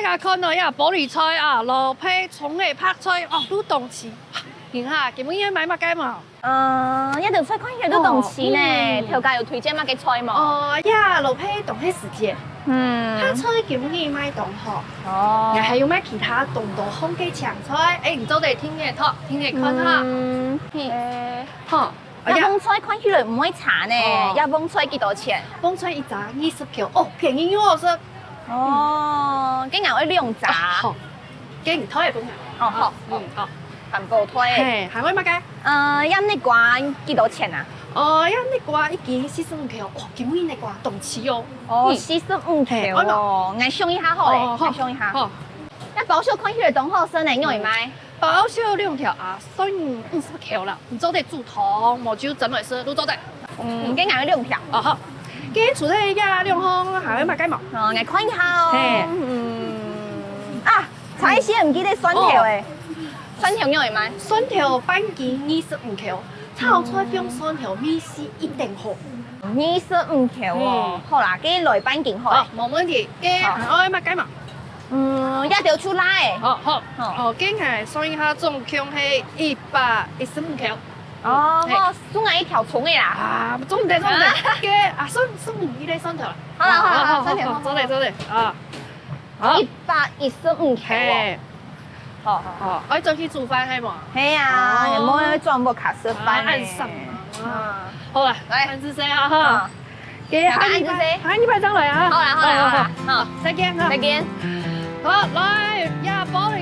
家看到呀玻璃菜啊，老皮、葱的拍菜哦，都动吃。然下基本嘢買乜雞嘛？一條菜看起來都動錢呢，條街有推薦乜嘅菜嘛？哦，呀，老皮動起時節，拍菜基本嘢買動好。哦，然後還有咩其他動到烘嘅長菜？誒，你做嚟聽嘅talk，聽嘅看下。好。一盆菜看起來唔會差呢，一盆菜幾多錢？盆菜一扎20條，哦，便宜喎，是。哦，竟然會兩扎。好，幾唔推嘅本哦好，好。環保推。係，係咪乜嘅？一粒瓜幾多錢啊？一粒瓜一件45條，哇，幾蚊一瓜，動起哦。哦，45條哦，我想一下好咧，我想一下。好。一包小看起來當好身嚟，用嚟買。包小2條啊，算50條啦。唔做得煮湯，冇酒整嚟食，都做得。竟然有2條。哦好。嘅除咗呀2項，係咪乜雞毛？我看一下哦。差一些唔記得酸條誒。酸條用嚟買，酸條半件25條，炒菜用酸條米絲一定好。25條哦，好啦，幾來半件好。冇問題。嘅係乜雞毛？一條出來。好。嘅係算一下總共係115條。哦，送我一條葱嘅啦。總得。嘅算5呢酸條啦。好，酸條，做得。115條。我再去煮飯係嘛？係啊，有冇裝部卡式飯咧？好啦，安子先啊哈。嘅安子先，安子排上來啊。好啦，好，再見。再見。好，來呀，玻璃。